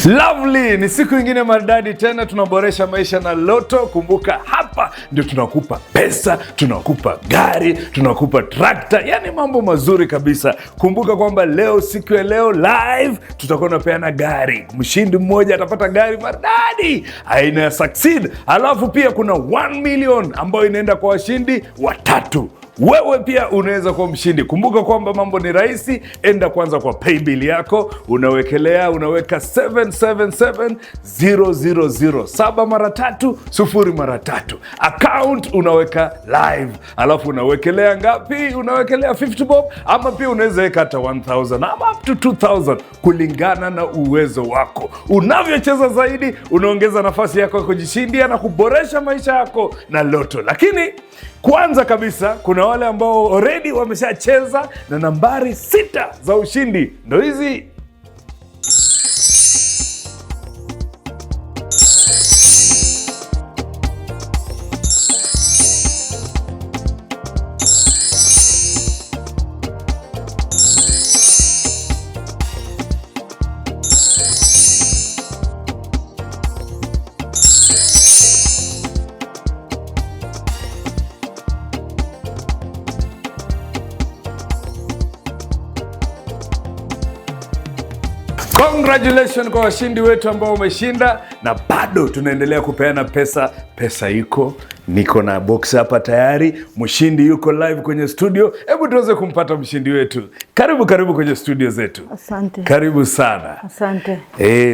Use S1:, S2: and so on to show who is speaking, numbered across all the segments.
S1: Lovely, ni siku ingine maridadi tena, tunaboresha maisha na Loto. Kumbuka hapa ndio tunakupa pesa, tunakupa gari, tunakupa trakta, yani mambo mazuri kabisa. Kumbuka kwamba leo, siku ya leo live, tutakuwa tunapeana gari. Mshindi mmoja atapata gari maridadi aina ya Succeed. Alafu pia kuna 1 million ambayo inaenda kwa washindi watatu. Wewe pia unaweza kuwa mshindi. Kumbuka kwamba mambo ni rahisi. Enda kwanza kwa paybill yako, unaweka 777 000 7 mara 3 0 mara 3. Account unaweka live, alafu unawekelea ngapi? Unawekelea 50 bob, ama pia unaweza weka hata 1000 ama up to 2000 kulingana na uwezo wako. Unavyocheza zaidi, unaongeza nafasi yako ya kujishindia na kuboresha maisha yako na Loto. Lakini kwanza kabisa kuna wale ambao already wameshacheza na nambari 6 za ushindi. Ndio hizi. Congratulations kwa washindi wetu ambao wameshinda, na bado tunaendelea kupeana pesa. Pesa iko, niko na box hapa tayari. Mshindi yuko live kwenye studio. Hebu tuweze kumpata mshindi wetu. Karibu kwenye studio zetu.
S2: Asante.
S1: Karibu sana.
S2: Asante.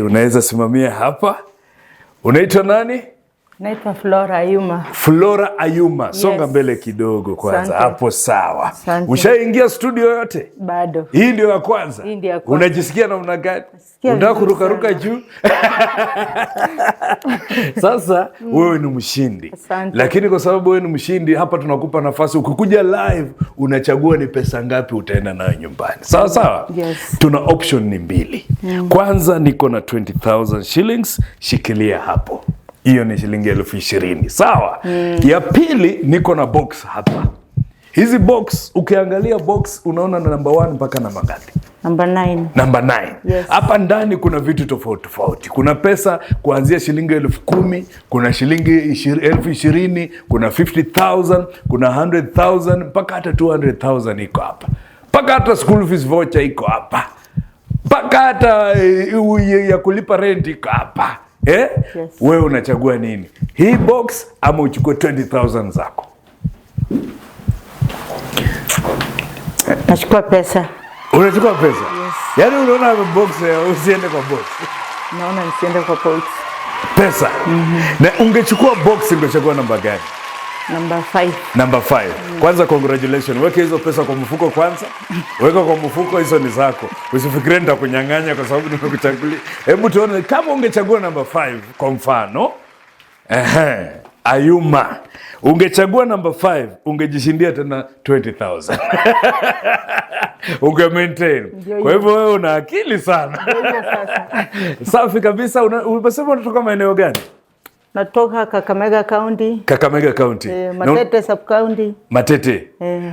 S1: Unaweza simamia hapa. Unaitwa nani?
S2: Naitwa Flora Ayuma.
S1: Flora Ayuma.
S2: Yes.
S1: Songa mbele kidogo kwanza.
S2: Asante.
S1: Hapo sawa.
S2: Asante.
S1: Ushaingia studio yote?
S2: Bado.
S1: Hii ndio ya kwanza?
S2: Hii ndio ya kwanza.
S1: Unajisikia namna gani?
S2: Unataka
S1: kurukaruka juu? Sasa wewe ni mshindi.
S2: Asante.
S1: Lakini kwa sababu wewe ni mshindi, hapa tunakupa nafasi. Ukikuja live, unachagua ni pesa ngapi utaenda nayo nyumbani. Sawa sawa?
S2: Yes.
S1: Tuna option ni mbili. Kwanza niko na 20,000 shillings, shikilia hapo. Hiyo ni shilingi 20,000. Sawa? Ya pili niko na box hapa. Hizi box, ukiangalia box unaona na number 1 mpaka namba ngapi?
S2: Number 9.
S1: Number 9.
S2: Yes.
S1: Hapa ndani kuna vitu tofauti tofauti. Kuna pesa kuanzia shilingi 10,000, kuna shilingi 20,000, kuna 50,000, kuna 100,000, mpaka hata 200,000 iko hapa. Mpaka hata school fees voucher iko hapa. Mpaka hata ya kulipa rent iko hapa. Yes. Wewe unachagua nini? Hii box ama uchukue 20,000 zako?
S2: Nachukua pesa.
S1: Unachukua pesa?
S2: Yes.
S1: Yaani unaona box, usiende kwa box.
S2: Naona nisiende kwa box.
S1: Pesa. Na ungechukua box, ungechagua namba gani?
S2: Number 5.
S1: Number 5. Kwanza congratulations. Weka hizo pesa kwa mfuko kwanza. Weka kwa mfuko, hizo ni zako. Usifikirie nitakunyang'anya kwa sababu nimekuchagulia. Hebu tuone kama ungechagua number 5 kwa mfano. Ayuma. Ungechagua number 5, ungejishindia tena 20,000. Unge maintain. Kwa hivyo wewe una akili sana. Safi kabisa. Umesema unatoka maeneo gani?
S2: Natoka Kakamega County.
S1: Kakamega County.
S2: Matete sub county.
S1: Matete.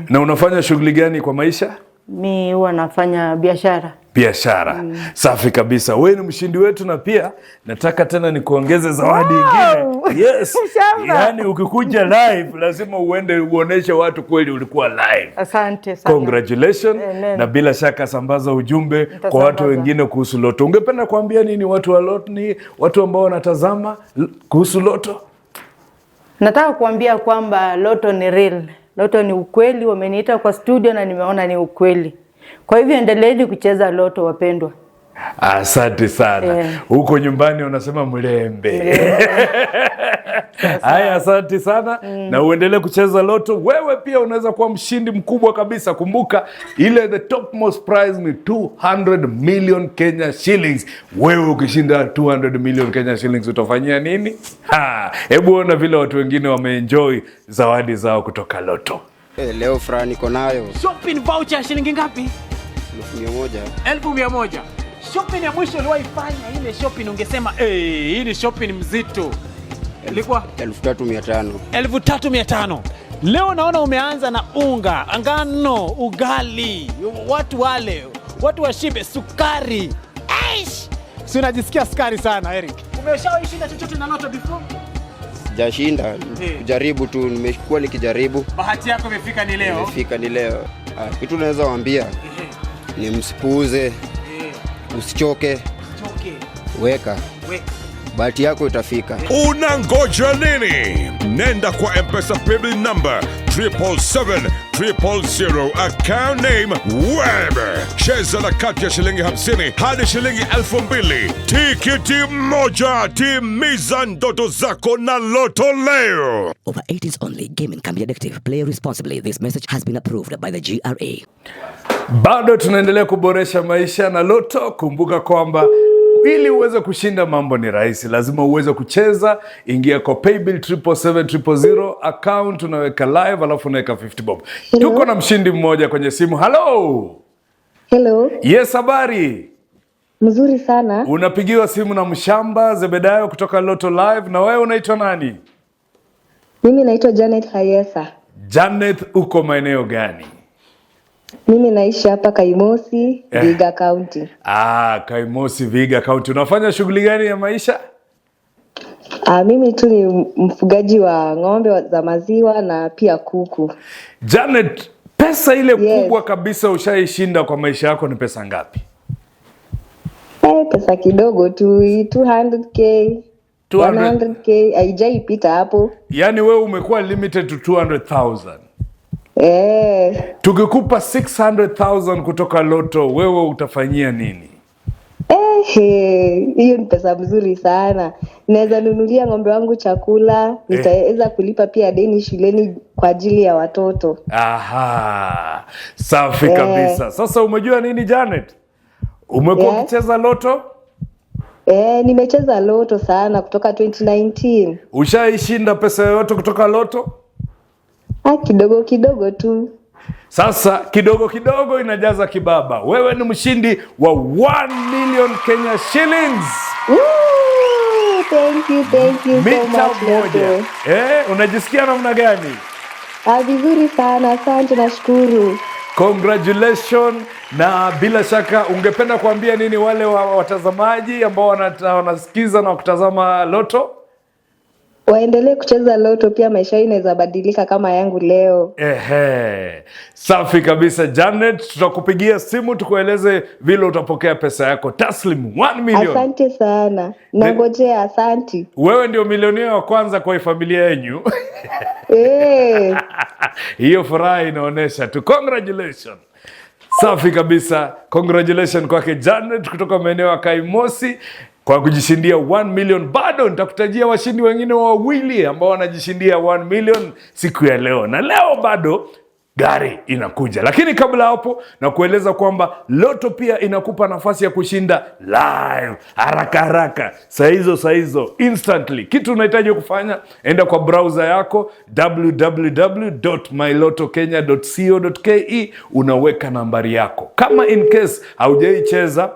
S1: Na unafanya shughuli gani kwa maisha?
S2: Mi huwa nafanya biashara.
S1: Biashara. Safi kabisa. Wewe ni mshindi wetu, na pia nataka tena nikuongeze zawadi nyingine. Yes. Yaani ukikuja live lazima uende uoneshe watu kweli ulikuwa live.
S2: Asante sana.
S1: Congratulations.
S2: Amen.
S1: Na bila shaka sambaza ujumbe kwa watu wengine kuhusu Loto. Ungependa kuambia nini watu wa Loto, ni watu ambao wanatazama kuhusu Loto?
S2: Nataka kuambia kwamba Loto ni real. Loto ni ukweli. Wameniita kwa studio na nimeona ni ukweli. Kwa hivyo endeleeni kucheza Loto, wapendwa.
S1: Asante sana. Huko nyumbani unasema mlembe. Haya, asante sana. Na uendelee kucheza Loto. Wewe pia unaweza kuwa mshindi mkubwa kabisa. Kumbuka ile the topmost prize ni 200 million Kenya shillings. Wewe ukishinda 200 million Kenya shillings utafanyia nini? Hebu ona vile watu wengine wameenjoy zawadi zao kutoka Loto.
S3: Leo furaha niko nayo.
S4: Shopping voucher shilingi ngapi?
S3: 1,100.
S4: 1,100. Shopping ya mwisho uliwahi fanya ile shopping ungesema hii ni shopping mzito. Ilikuwa
S3: 3,500.
S4: 3,500. Leo naona umeanza na unga, ngano, ugali, watu washibe, sukari. Aish! Si unajisikia skari sana Eric. Umeshawahi shinda chochote na Loto before?
S3: Sijashinda, kujaribu tu, nimekuwa nikijaribu.
S4: Bahati yako imefika ni leo.
S3: Imefika ni leo. Kitu naweza waambia ni msipuuze. Usichoke. Weka. Bahati yako itafika.
S5: Unangoja nini? Nenda kwa M-Pesa paybill number 777-000, account name Web. Cheza na kati ya shilingi 50 hadi shilingi 2000. Tikiti moja, timiza ndoto zako na Loto leo.
S6: Over 18s only. Gaming can be addictive. Play responsibly. This message has been approved by the GRA.
S1: Bado tunaendelea kuboresha maisha na Loto. Kumbuka kwamba ili uweze kushinda mambo ni rahisi, lazima uweze kucheza. Ingia kwa paybill 777-000, account unaweka live, alafu unaweka 50 bob. Tuko na mshindi mmoja kwenye simu. Hello.
S7: Hello.
S1: Yes, habari?
S7: Mzuri sana.
S1: Unapigiwa simu na Mshamba Zebedayo kutoka Loto Live. Na wewe unaitwa nani?
S7: Mimi naitwa Janet Hayesa.
S1: Janet, uko maeneo gani?
S7: Mimi naishi hapa Kaimosi, Vihiga County.
S1: Kaimosi, Vihiga County. Unafanya shughuli gani ya maisha?
S7: Mimi tu ni mfugaji wa ng'ombe za maziwa na pia kuku.
S1: Janet, pesa ile kubwa kabisa ushaishinda kwa maisha yako ni pesa ngapi?
S7: Pesa kidogo tu, 200k. 100k, haijaipita hapo.
S1: Yaani wewe umekuwa limited to 200,000. Tukikupa 600,000 kutoka Loto, wewe utafanyia nini?
S7: Hiyo ni pesa mzuri sana. Naweza nunulia ng'ombe wangu chakula, nitaweza kulipa pia deni shuleni kwa ajili ya watoto.
S1: Aha. Safi kabisa. Sasa umejua nini Janet? Umekuwa ukicheza Loto?
S7: Nimecheza Loto sana kutoka 2019.
S1: Ushaishinda pesa yoyote kutoka Loto?
S7: Kidogo kidogo tu.
S1: Sasa kidogo kidogo inajaza kibaba. Wewe ni mshindi wa 1 million Kenya shillings.
S7: Thank you so much.
S1: Unajisikia namna gani?
S7: Vizuri sana, asante, nashukuru.
S1: Congratulations. Na bila shaka ungependa kuambia nini wale watazamaji ambao wanasikiza na kutazama Loto?
S7: Waendelee kucheza Loto, pia maisha inaweza badilika kama yangu leo.
S1: Safi kabisa Janet, tutakupigia simu tukueleze vile utapokea pesa yako taslim 1 million.
S7: Asante sana. Nangojea, asante.
S1: Wewe ndio milionea wa kwanza kwa familia yenu. Hiyo furaha inaonesha tu. Congratulations. Safi kabisa. Congratulations kwake Janet kutoka maeneo ya Kaimosi kwa kujishindia 1 million. Bado nitakutajia washindi wengine wawili ambao wanajishindia 1 million siku ya leo. Na leo bado gari inakuja. Lakini kabla hapo na kueleza kwamba Loto pia inakupa nafasi ya kushinda live haraka saa hizo instantly. Kitu unahitaji kufanya, enda kwa browser yako www.mylotokenya.co.ke, unaweka nambari yako. Kama in case haujaicheza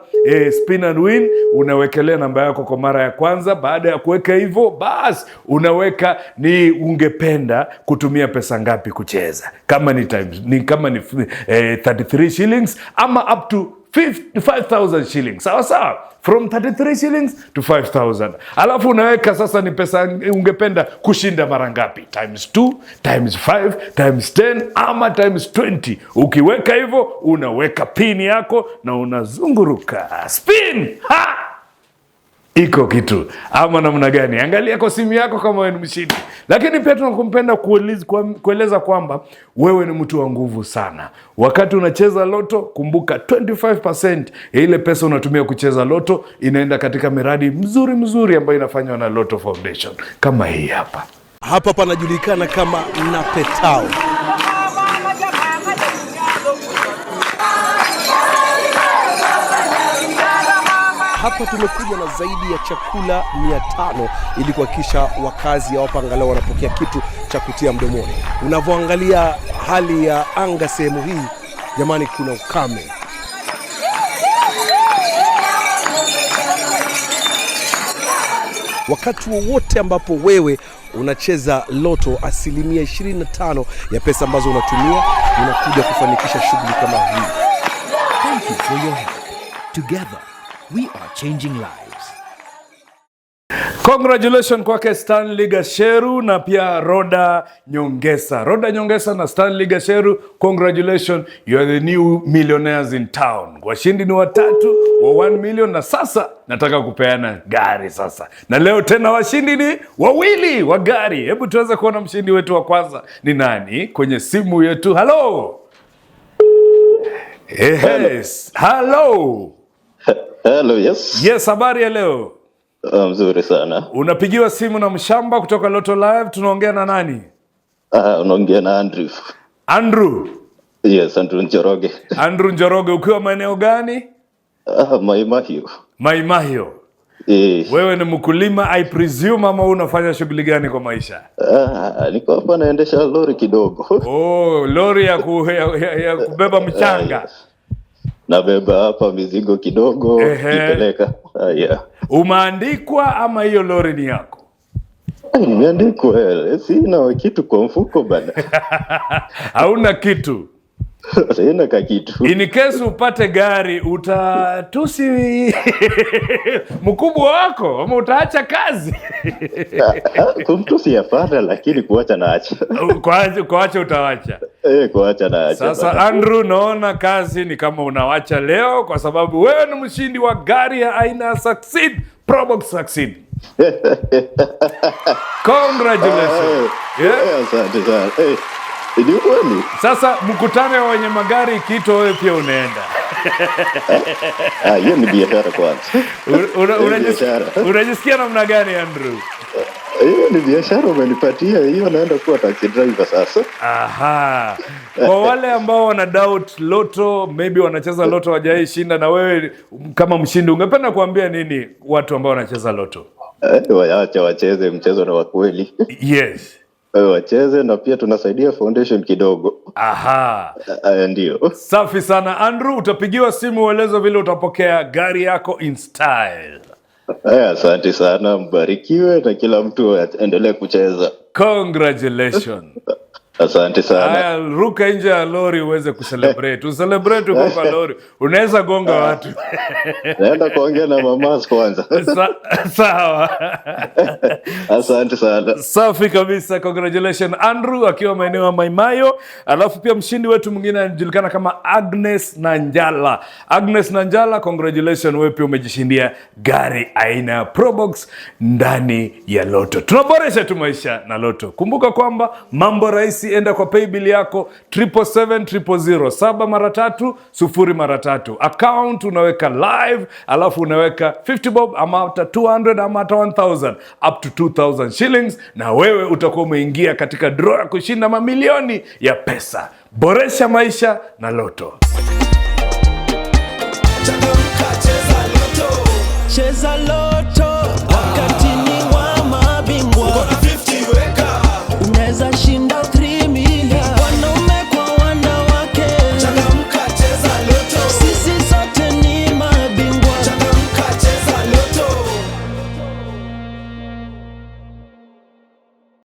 S1: spin and win, unawekelea namba yako kwa mara ya kwanza. Baada ya kuweka hivyo, basi unaweka ni ungependa kutumia pesa ngapi kucheza. Kama ni 33 shillings ama up to 5,000 shillings. Sawa. From 33 shillings to 5,000. Alafu unaweka sasa ni pesa ungependa kushinda mara ngapi. Times 2, times 5, times 10 ama times 20. Ukiweka hivyo, unaweka pin yako na unazunguruka. Spin! Ha! Iko kitu ama namna gani? Angalia kwa simu yako kama wewe ni mshindi. Lakini pia tunakumpenda kueleza kwamba wewe ni mtu wa nguvu sana. Wakati unacheza Loto, kumbuka 25% ya ile pesa unatumia kucheza Loto inaenda katika miradi mzuri ambayo inafanywa na Loto Foundation. Kama hii hapa.
S8: Hapa panajulikana kama Napetao. Hapa tumekuja na zaidi ya chakula 500 ili kuhakikisha wakazi hapa angalau wanapokea kitu cha kutia mdomoni. Unavyoangalia hali ya anga sehemu hii, jamani, kuna ukame. Wakati wowote ambapo wewe unacheza Loto, 25% ya pesa ambazo unatumia unakuja kufanikisha shughuli kama hii.
S6: Thank you for your help. Together, we are changing lives.
S1: Congratulations kwake Stanley Gasheru na pia Roda Nyongesa. Roda Nyongesa na Stanley Gasheru, congratulations, you are the new millionaires in town. Washindi ni watatu wa 1 million na sasa nataka kupeana gari sasa. Na leo tena washindi ni wawili wa gari. Hebu tuweze kuona mshindi wetu wa kwanza ni nani kwenye simu yetu. Hello. Yes. Hello.
S9: Hello, yes.
S1: Yes, habari ya leo?
S9: Mzuri sana.
S1: Unapigiwa simu na Mshamba kutoka Loto Live. Tunaongea na nani?
S9: Unaongea na Andrew.
S1: Andrew?
S9: Yes, Andrew Njoroge.
S1: Andrew Njoroge, ukiwa maeneo gani?
S9: Maimahio.
S1: Maimahio. Wewe ni mkulima I presume, ama unafanya shughuli gani kwa maisha?
S9: Niko hapa naendesha lori kidogo.
S1: Oh, lori ya kubeba mchanga.
S9: Yes. Nabeba hapa mizigo kidogo kipeleka. Yeah.
S1: Umeandikwa ama hiyo lori ni yako?
S9: Nimeandikwa, sina kitu kwa mfuko bana.
S1: Hauna kitu?
S9: Sina kitu.
S1: In case upate gari utatusi mkubwa wako ama utaacha kazi?
S9: Kumtusi hapana, lakini kuacha naacha.
S1: Kuacha utawacha?
S9: Kuacha naacha.
S1: Sasa Andrew, naona kazi ni kama unawacha leo kwa sababu wewe ni mshindi wa gari ya aina Succeed, Probox Succeed. Congratulations.
S9: Asante sana. Ni kweli.
S1: Sasa mkutano wenye magari ikiitwa wewe pia unaenda.
S9: Hiyo ni biashara kwanza.
S1: Unajisikia namna gani Andrew?
S9: Hiyo ni biashara umenipatia, hiyo naenda kuwa taxi driver sasa.
S1: Aha. Kwa wale ambao wana doubt Loto, maybe wanacheza Loto hawajai shinda, na wewe kama mshindi ungependa kuambia nini watu ambao wanacheza Loto?
S9: Waache wacheze mchezo na wa kweli.
S1: Yes.
S9: Wacheze na pia tunasaidia foundation kidogo.
S1: Aha.
S9: Ndio.
S1: Safi sana Andrew, utapigiwa simu uelezo vile utapokea gari yako in style.
S9: Asante sana, mbarikiwe na kila mtu aendelee kucheza.
S1: Congratulations.
S9: Asante sana.
S1: Haya, ruka nje ya lori uweze kucelebrate. Ucelebrate kwa lori. Unaweza gonga watu.
S9: Naenda kuongea na mamas kwanza.
S1: Sawa.
S9: Asante sana.
S1: Safi kabisa. Congratulations Andrew akiwa maeneo ya Maimayo. Alafu pia mshindi wetu mwingine anajulikana kama Agnes Nanjala. Agnes Nanjala, congratulations, wewe pia umejishindia gari aina ya Probox ndani ya Loto. Tunaboresha tu maisha na Loto. Kumbuka kwamba mambo rahisi, enda kwa paybill yako 77700 7 mara 3 0 mara 3. Account unaweka live, alafu unaweka 50 bob ama hata 200 ama hata 1000 up to 2000 shillings, na wewe utakuwa umeingia katika draw ya kushinda mamilioni ya pesa. Boresha maisha na Loto.
S10: Cheza Loto.